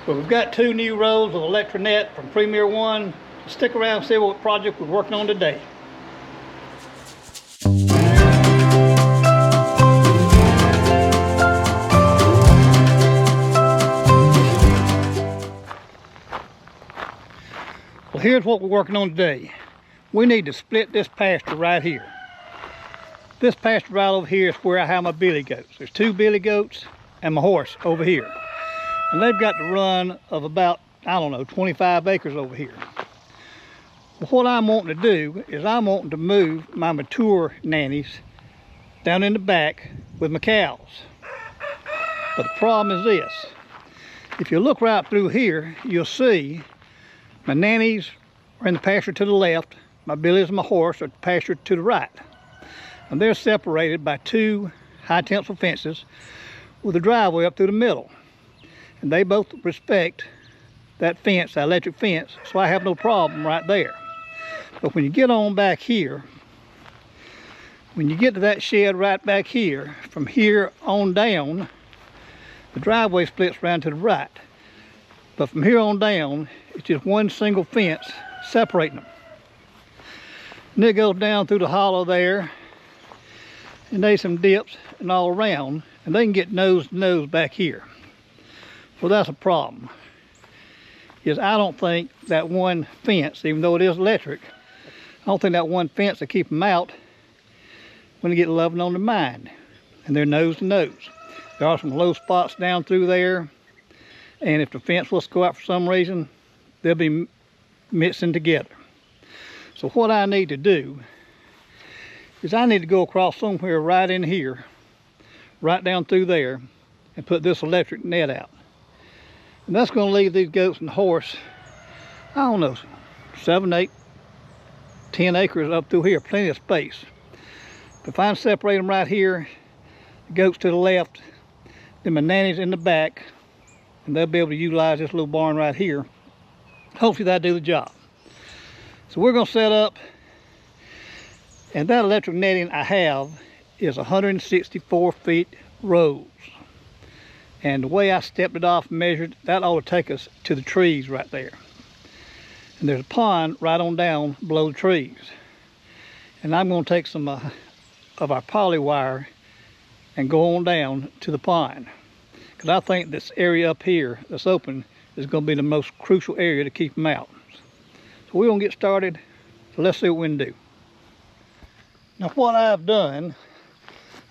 Well, we've got 2 new rows of ElectroNet from Premier 1. Stick around and see what project we're working on today. Well, here's what we're working on today. We need to split this pasture right here. This pasture right over here is where I have my billy goats. There's 2 billy goats and my horse over here. And they've got the run of about, I don't know, 25 acres over here. Well, what I'm wanting to do is I'm wanting to move my mature nannies down in the back with my cows. But the problem is this. If you look right through here, you'll see my nannies are in the pasture to the left, my billies and my horse are at the pasture to the right. And they're separated by 2 high tensile fences with a driveway up through the middle. And they both respect that fence, that electric fence, so I have no problem right there. But when you get on back here, when you get to that shed right back here, from here on down, the driveway splits around to the right. But from here on down, it's just one single fence separating them. And it goes down through the hollow there, and there's some dips and all around, and they can get nose to nose back here. Well, that's a problem. Is I don't think that one fence, even though it is electric, I don't think that one fence will keep them out when they get loving on their mind, and they're nose to nose. There are some low spots down through there, and if the fence was to go out for some reason, they'll be mixing together. So what I need to do is I need to go across somewhere right in here, right down through there, and put this electric net out. And that's going to leave these goats and horse, I don't know, 7, 8, 10 acres up through here, plenty of space. If I separate them right here, the goats to the left, then my nannies in the back, and they'll be able to utilize this little barn right here. Hopefully that'll do the job. So we're going to set up, and that electric netting I have is 164 feet rows. And the way I stepped it off and measured, that ought to take us to the trees right there. And there's a pond right on down below the trees. And I'm going to take some of our poly wire and go on down to the pond. Because I think this area up here that's open is going to be the most crucial area to keep them out. So we're going to get started. So let's see what we can do. Now what I've done,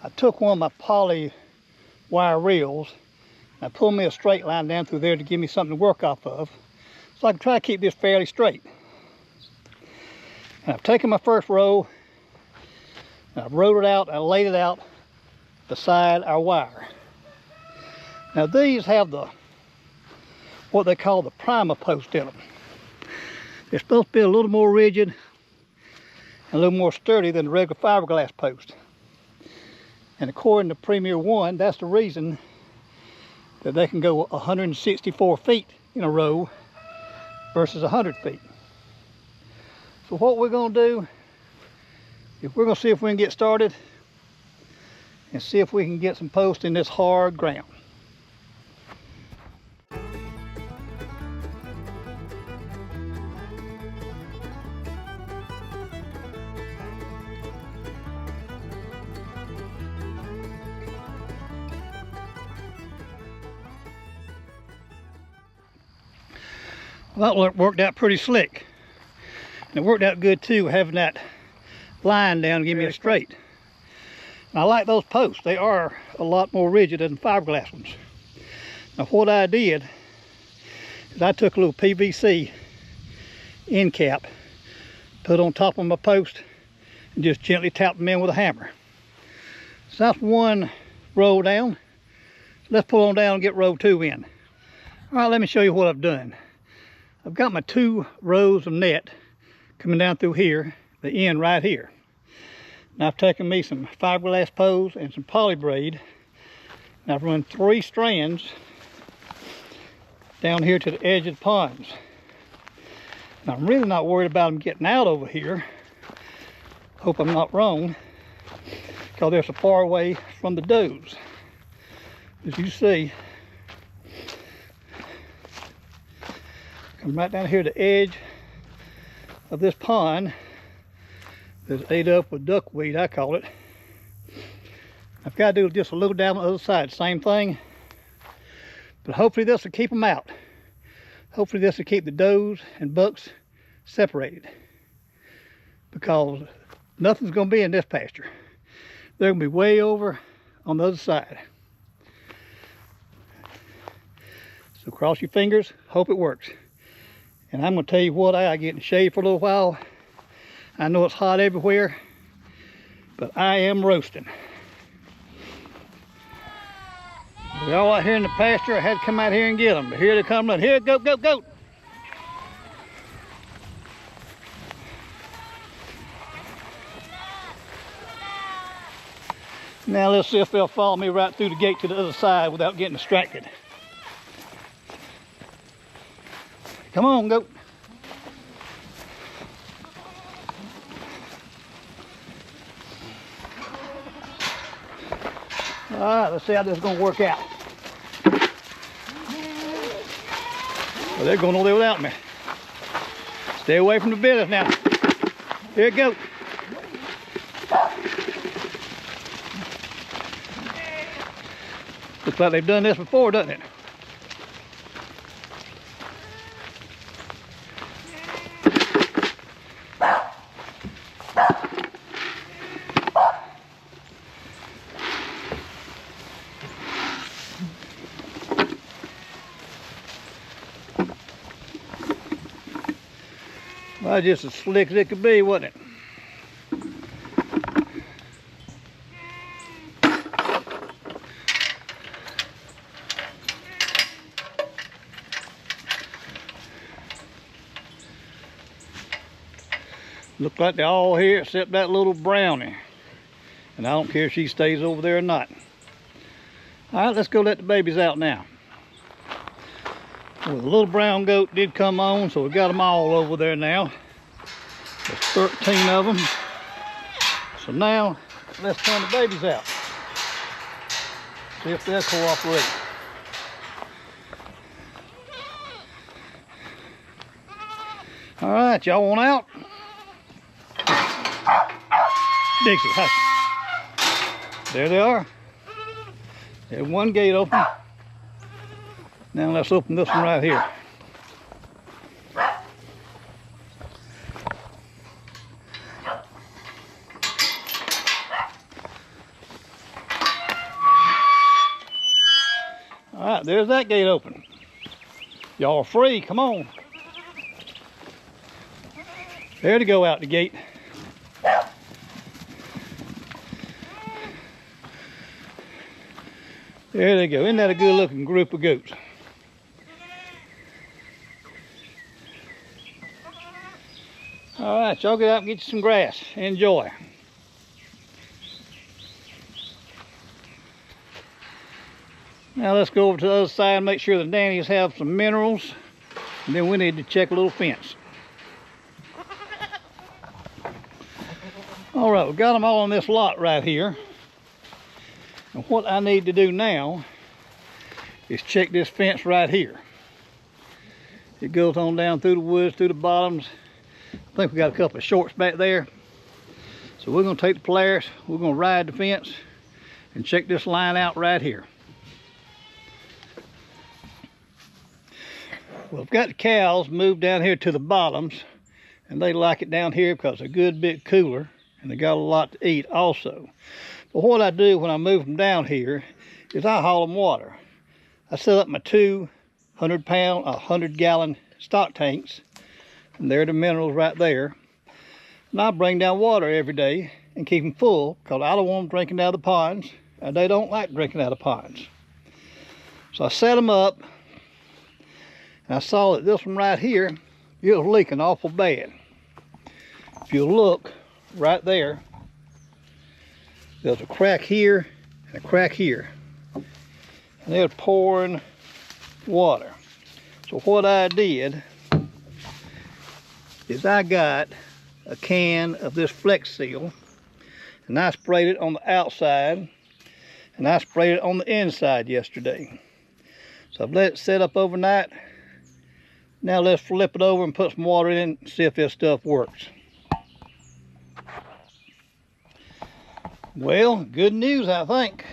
I took one of my poly wire reels. I pulled me a straight line down through there to give me something to work off of, so I can try to keep this fairly straight. And I've taken my first row, and I've rode it out, and I laid it out beside our wire. Now these have what they call the PrimaPost in them. They're supposed to be a little more rigid and a little more sturdy than the regular fiberglass post. And according to Premier 1, that's the reason that they can go 164 feet in a row versus 100 feet. So what we're going to do is we're going to see if we can get started and see if we can get some posts in this hard ground. Well, that worked out pretty slick. And it worked out good too, having that line down to give me a straight. And I like those posts. They are a lot more rigid than fiberglass ones. Now what I did is I took a little PVC end cap, put it on top of my post, and just gently tapped them in with a hammer. So that's one row down. Let's pull on down and get row 2 in. All right, let me show you what I've done. I've got my 2 rows of net coming down through here, the end right here. Now I've taken me some fiberglass poles and some poly braid, and I've run 3 strands down here to the edge of the ponds. Now I'm really not worried about them getting out over here. Hope I'm not wrong, because they're so far away from the does. As you see, Come right down here to the edge of this pond that's ate up with duckweed, I call it. I've got to do just a little down the other side, same thing. But hopefully this will keep them out. Hopefully this will keep the does and bucks separated, because nothing's going to be in this pasture. They're going to be way over on the other side. So cross your fingers, hope it works. And I'm going to tell you what, I got to get in the shade for a little while. I know it's hot everywhere, but I am roasting. They're all out here in the pasture. I had to come out here and get them, but here they come. Here, go, go, go. Now let's see if they'll follow me right through the gate to the other side without getting distracted. Come on, goat. All right, let's see how this is going to work out. Well, they're going over there without me. Stay away from the business now. Here it goes. Looks like they've done this before, doesn't it? Well, just as slick as it could be, wasn't it? Look like they're all here except that little brownie. And I don't care if she stays over there or not. All right, let's go let the babies out now. Well, the little brown goat did come on, so we got them all over there now. There's 13 of them. So now, let's turn the babies out. See if they'll cooperate. All right, y'all want out? Dixie, hush. There they are. There's one gate open. Now let's open this one right here. All right, there's that gate open. Y'all are free, come on. There to go out the gate. There they go. Isn't that a good looking group of goats? All right, y'all get out and get you some grass. Enjoy. Now let's go over to the other side and make sure the nannies have some minerals. And then we need to check a little fence. All right, we've got them all on this lot right here. And what I need to do now is check this fence right here. It goes on down through the woods, through the bottoms. I think we got a couple of shorts back there. So we're gonna take the Polaris, we're gonna ride the fence and check this line out right here. Well, I've got the cows moved down here to the bottoms, and they like it down here because they're a good bit cooler and they got a lot to eat also. But what I do when I move them down here is I haul them water. I set up my 200-pound, 100-gallon stock tanks, and there are the minerals right there. And I bring down water every day and keep them full because I don't want them drinking out of the ponds, and they don't like drinking out of ponds. So I set them up, and I saw that this one right here, it was leaking awful bad. If you look right there, there's a crack here and a crack here. And they're pouring water. So what I did is I got a can of this Flex Seal, and I sprayed it on the outside, and I sprayed it on the inside yesterday. So I've let it set up overnight. Now let's flip it over and put some water in and see if this stuff works. Well, good news, I think.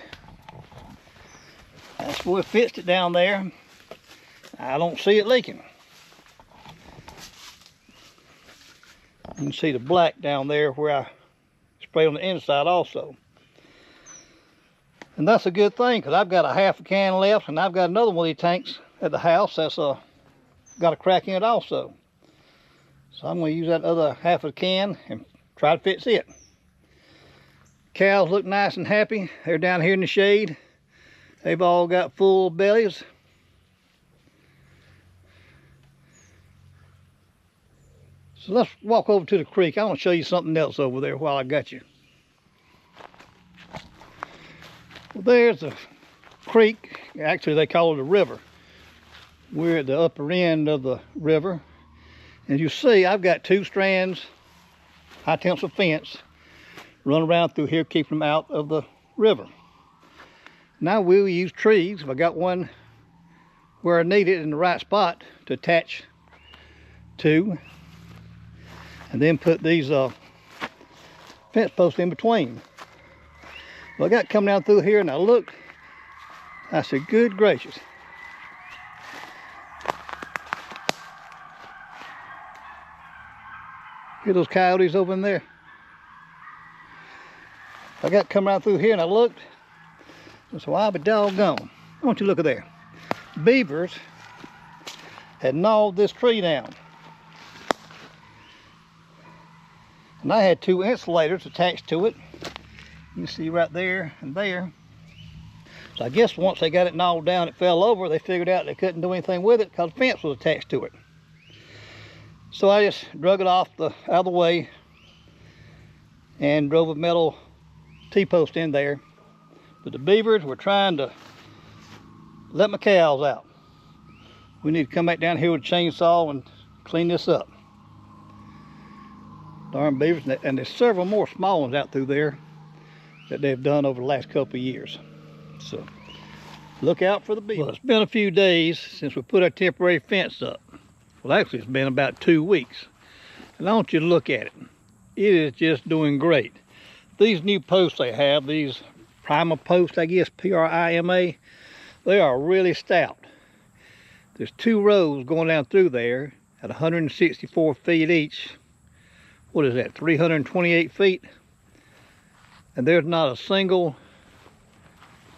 That's where we fixed it down there. I don't see it leaking. You can see the black down there where I sprayed on the inside also. And that's a good thing, because I've got a half a can left, and I've got another one of these tanks at the house that's got a crack in it also. So I'm going to use that other half of the can and try to fix it. Cows look nice and happy. They're down here in the shade. They've all got full bellies. So let's walk over to the creek. I want to show you something else over there while I got you. Well, there's the creek. Actually, they call it a river. We're at the upper end of the river. As you see, I've got 2 strands, high tensile fence, run around through here, keeping them out of the river. Now we'll use trees. If I got one where I need it in the right spot to attach to, and then put these fence posts in between. Well, I got coming down through here, and I looked. I said, good gracious. Hear those coyotes over in there? I got coming out through here, and I looked. And so I'll be doggone. I want you to look at there. Beavers had gnawed this tree down. And I had 2 insulators attached to it. You can see right there and there. So I guess once they got it gnawed down, it fell over. They figured out they couldn't do anything with it because the fence was attached to it. So I just drug it out of the way and drove a metal T-post in there. But the beavers were trying to let my cows out. We need to come back down here with a chainsaw and clean this up. Darn beavers, and there's several more small ones out through there that they've done over the last couple of years. So look out for the beavers. Well, it's been a few days since we put our temporary fence up. Well, actually it's been about 2 weeks. And I want you to look at it. It is just doing great. These new posts they have, these PrimaPost, I guess, P-R-I-M-A, they are really stout. There's 2 rows going down through there at 164 feet each. What is that, 328 feet? And there's not a single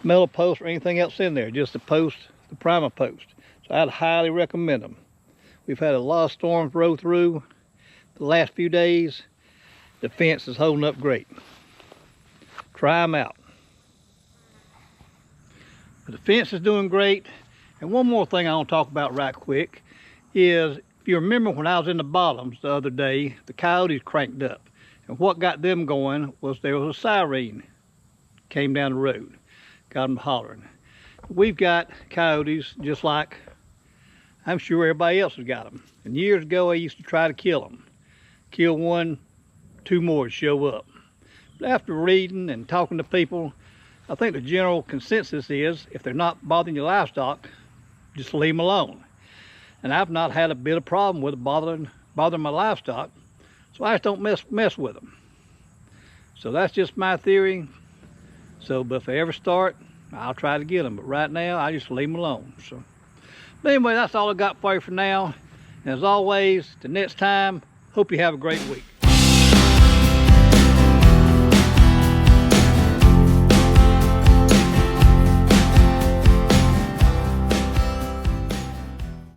metal post or anything else in there, just the post, the PrimaPost. So I'd highly recommend them. We've had a lot of storms roll through the last few days. The fence is holding up great. Try them out. But the fence is doing great. And one more thing I want to talk about right quick is, if you remember when I was in the bottoms the other day, the coyotes cranked up. And what got them going was there was a siren came down the road, got them hollering. We've got coyotes just like I'm sure everybody else has got them. And years ago I used to try to kill them. Kill 1, 2 more show up. But after reading and talking to people, I think the general consensus is if they're not bothering your livestock, just leave them alone. And I've not had a bit of problem with it bothering my livestock, so I just don't mess with them. So that's just my theory. So, but if they ever start, I'll try to get them. But right now, I just leave them alone. So, but anyway, that's all I got for you for now. And as always, till next time, hope you have a great week.